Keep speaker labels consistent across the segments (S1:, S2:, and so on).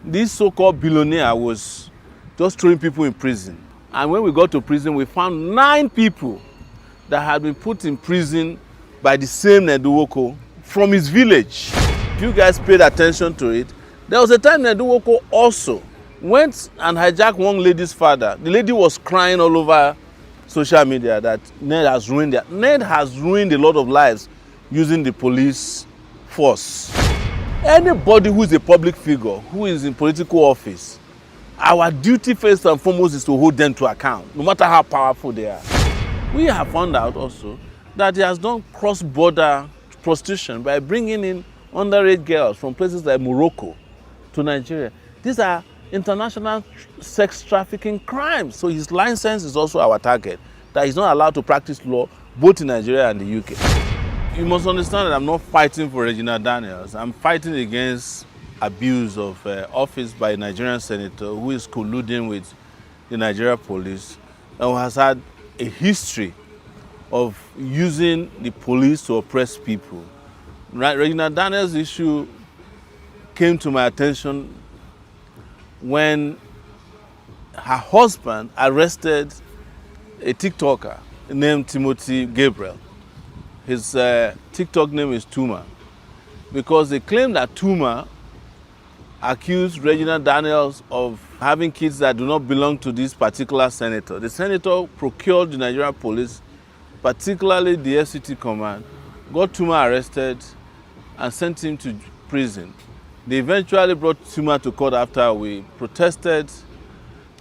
S1: this so-called billionaire was just throwing people in prison. And when we got to prison, we found 9 people that had been put in prison by the same Ned Nwoko from his village. If you guys paid attention to it, there was a time Ned Nwoko also went and hijacked one lady's father. The lady was crying all over social media that Ned has ruined a lot of lives using the police force. Anybody who is a public figure, who is in political office, our duty first and foremost is to hold them to account, no matter how powerful they are. We have found out also that he has done cross-border prostitution by bringing in underage girls from places like Morocco to Nigeria. These are international sex trafficking crimes. So his license is also our target, that he's not allowed to practice law both in Nigeria and the UK. You must understand that I'm not fighting for Reginal Daniels. I'm fighting against abuse of office by a Nigerian senator who is colluding with the Nigerian police and who has had a history of using the police to oppress people. Right? Reginal Daniels' issue came to my attention when her husband arrested a TikToker named Timothy Gabriel. His TikTok name is Tuma, because they claim that Tuma accused Reginal Daniels of having kids that do not belong to this particular senator. The senator procured the Nigerian police, particularly the FCT command, got Tuma arrested and sent him to prison. They eventually brought Tuma to court after we protested,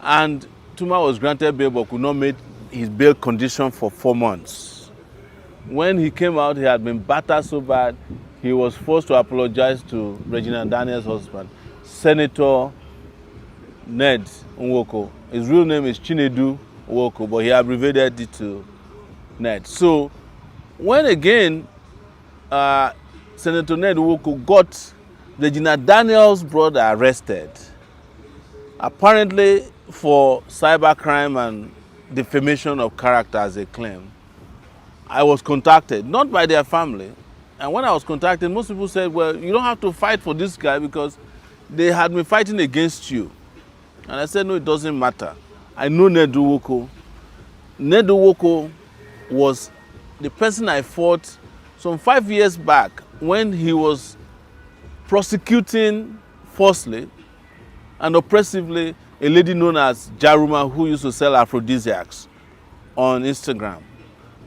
S1: and Tuma was granted bail but could not meet his bail condition for 4 months. When he came out, he had been battered so bad, he was forced to apologize to Reginal Daniels' husband, Senator Ned Nwoko. His real name is Chinedu Nwoko, but he abbreviated it to Ned. So when again Senator Ned Nwoko got Reginal Daniels' brother arrested, apparently for cybercrime and defamation of character as they claim, I was contacted, not by their family. And when I was contacted, most people said, well, you don't have to fight for this guy because they had been fighting against you. And I said, no, it doesn't matter. I know Ned Nwoko. Ned Nwoko was the person I fought some 5 years back when he was prosecuting falsely and oppressively a lady known as Jaruma who used to sell aphrodisiacs on Instagram.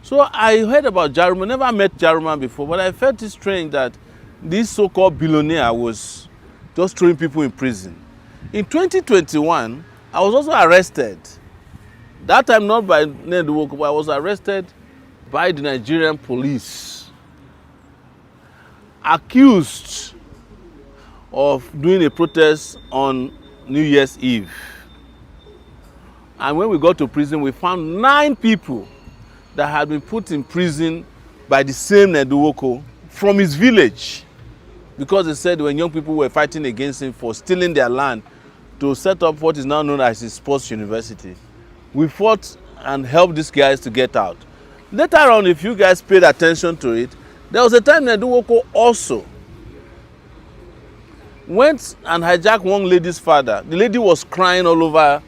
S1: So I heard about Jaruma, never met Jaruma before, but I felt it strange that this so-called billionaire was just throwing people in prison. In 2021, I was also arrested. That time not by Ned Nwoko, but I was arrested by the Nigerian police, accused of doing a protest on New Year's Eve. And when we got to prison, we found 9 people that had been put in prison by the same Ned Nwoko from his village, because they said when young people were fighting against him for stealing their land to set up what is now known as his sports university. We fought and helped these guys to get out. Later on, if you guys paid attention to it, there was a time Ned Nwoko also went and hijacked one lady's father. The lady was crying all over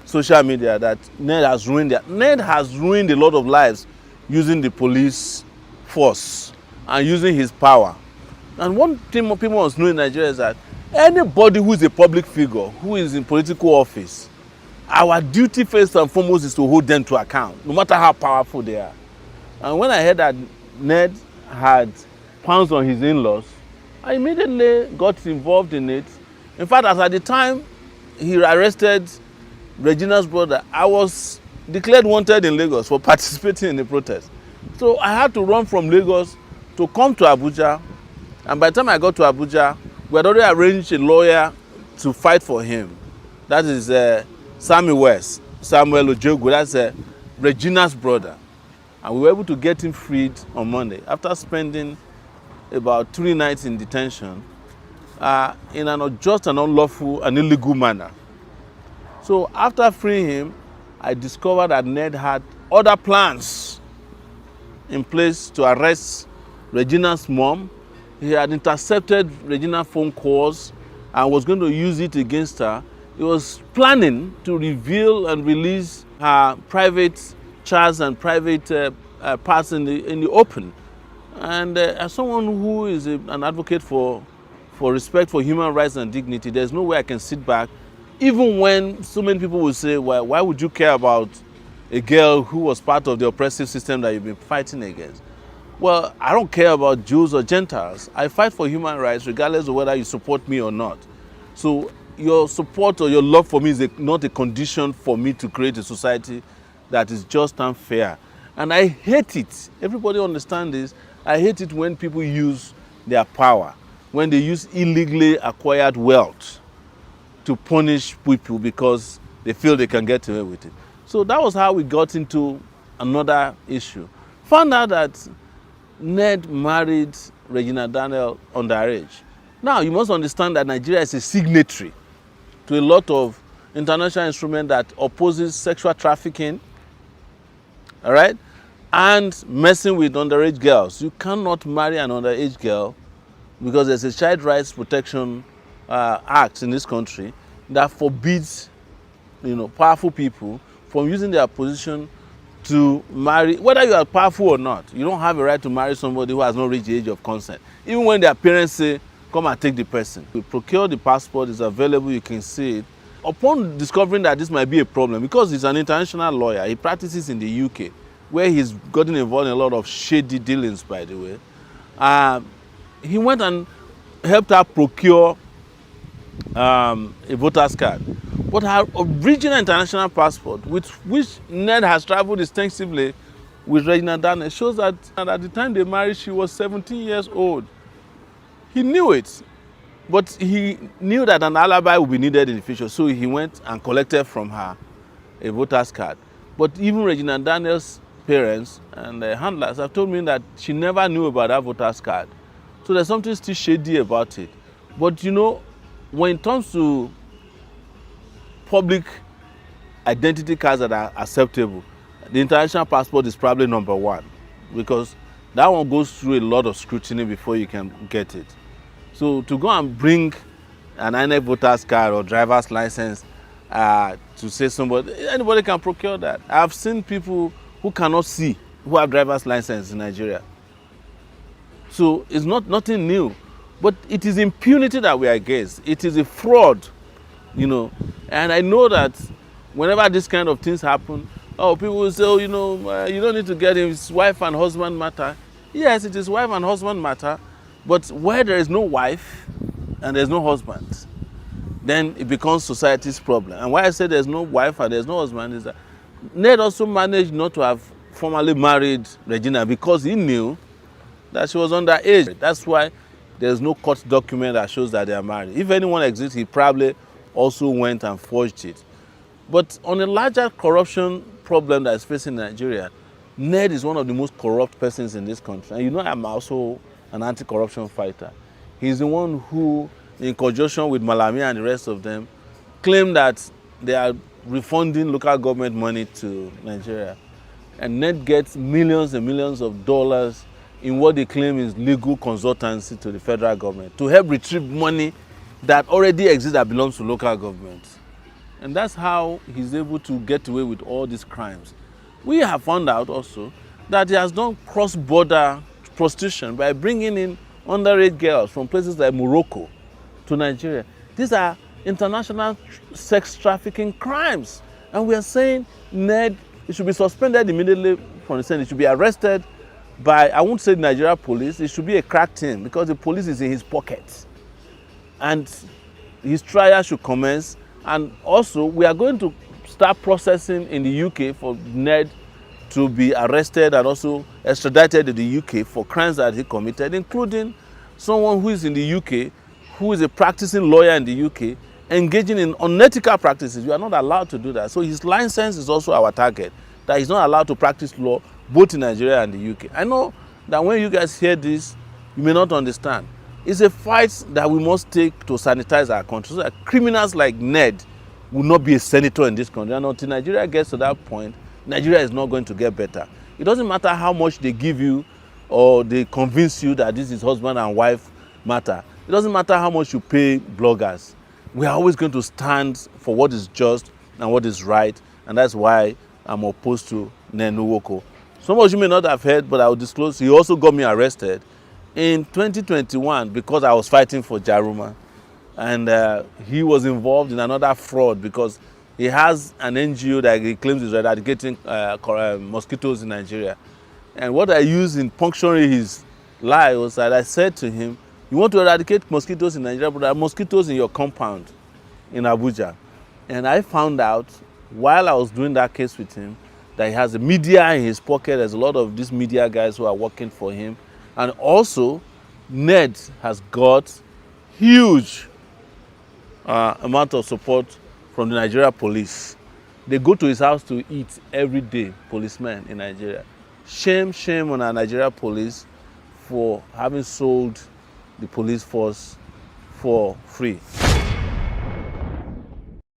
S1: social media that Ned has ruined a lot of lives using the police force and using his power. And one thing people must know in Nigeria is that anybody who is a public figure, who is in political office, our duty first and foremost is to hold them to account, no matter how powerful they are. And when I heard that Ned had pounced on his in-laws, I immediately got involved in it. In fact, as at the time he arrested Reginald's brother, I was declared wanted in Lagos for participating in the protest. So I had to run from Lagos to come to Abuja. And by the time I got to Abuja, we had already arranged a lawyer to fight for him. That is Samuel Ojogo, that's Reginald's brother. And we were able to get him freed on Monday after spending about 3 nights in detention in an unjust and unlawful and illegal manner. So after freeing him, I discovered that Ned had other plans in place to arrest Reginald's mom. He had intercepted Reginald's phone calls and was going to use it against her. He was planning to reveal and release her private chats and private parts in the open. And as someone who is an advocate for respect for human rights and dignity, there's no way I can sit back, even when so many people will say, well, why would you care about a girl who was part of the oppressive system that you've been fighting against? Well, I don't care about Jews or Gentiles. I fight for human rights regardless of whether you support me or not. So your support or your love for me is not a condition for me to create a society that is just and fair. And I hate it. Everybody understands this. I hate it when people use their power, when they use illegally acquired wealth to punish people because they feel they can get away with it. So that was how we got into another issue. Found out that Ned married Reginal Daniels underage. Now, you must understand that Nigeria is a signatory to a lot of international instruments that opposes sexual trafficking, all right, and messing with underage girls. You cannot marry an underage girl because there's a Child Rights Protection Act in this country that forbids, powerful people from using their position to marry, whether you are powerful or not. You don't have a right to marry somebody who has not reached the age of consent, even when their parents say, come and take the person. We procure the passport, it's available, you can see it. Upon discovering that this might be a problem, because he's an international lawyer, he practices in the UK, where he's gotten involved in a lot of shady dealings, by the way. He went and helped her procure a voter's card. But her original international passport, with which Ned has traveled extensively with Reginal Daniels, shows that at the time they married, she was 17 years old. He knew it, but he knew that an alibi would be needed in the future, so he went and collected from her a voter's card. But even Reginal Daniels' parents and the handlers have told me that she never knew about that voter's card. So there's something still shady about it. But when it comes to public identity cards that are acceptable, the international passport is probably number one, because that one goes through a lot of scrutiny before you can get it. So to go and bring an INEC voter's card or driver's license to say anybody can procure that. I've seen people who cannot see who have driver's license in Nigeria. So it's nothing new, but it is impunity that we are against. It is a fraud, and I know that whenever this kind of things happen, people will say, you don't need to get him, it's wife and husband matter. Yes, it is wife and husband matter, but where there is no wife and there's no husband, then it becomes society's problem. And why I say there's no wife and there's no husband is that Ned also managed not to have formally married Regina because he knew that she was underage. That's why there's no court document that shows that they are married. If anyone exists, he probably also went and forged it. But on a larger corruption problem that is facing Nigeria, Ned is one of the most corrupt persons in this country. And I'm also an anti-corruption fighter. He's the one who, in conjunction with Malami and the rest of them, claim that they are refunding local government money to Nigeria. And Ned gets millions and millions of dollars in what they claim is legal consultancy to the federal government to help retrieve money that already exists that belongs to local governments. And that's how he's able to get away with all these crimes. We have found out also that he has done cross-border prostitution by bringing in underage girls from places like Morocco to Nigeria. These are international sex trafficking crimes. And we are saying Ned should be suspended immediately from the Senate. He should be arrested by, I won't say Nigeria police, it should be a crack team because the police is in his pocket. And his trial should commence. And also, we are going to start processing in the UK for Ned to be arrested and also extradited to the UK for crimes that he committed, including someone who is in the UK, who is a practicing lawyer in the UK, engaging in unethical practices. We are not allowed to do that. So his license is also our target, that he's not allowed to practice law both in Nigeria and the UK. I know that when you guys hear this, you may not understand. It's a fight that we must take to sanitize our country so that criminals like Ned will not be a senator in this country. And until Nigeria gets to that point, Nigeria is not going to get better. It doesn't matter how much they give you or they convince you that this is husband and wife matter. It doesn't matter how much you pay bloggers. We are always going to stand for what is just and what is right, and that's why I'm opposed to Ned Nwoko. Some of you may not have heard, but I will disclose, he also got me arrested in 2021 because I was fighting for Jaruma. And he was involved in another fraud because he has an NGO that he claims is eradicating mosquitoes in Nigeria. And what I used in puncturing his lie was that I said to him, you want to eradicate mosquitoes in Nigeria, but there are mosquitoes in your compound in Abuja. And I found out while I was doing that case with him that he has the media in his pocket. There's a lot of these media guys who are working for him. And also, Ned has got huge amount of support from the Nigeria police. They go to his house to eat every day, policemen in Nigeria. Shame, shame on our Nigeria police for having sold the police force for free.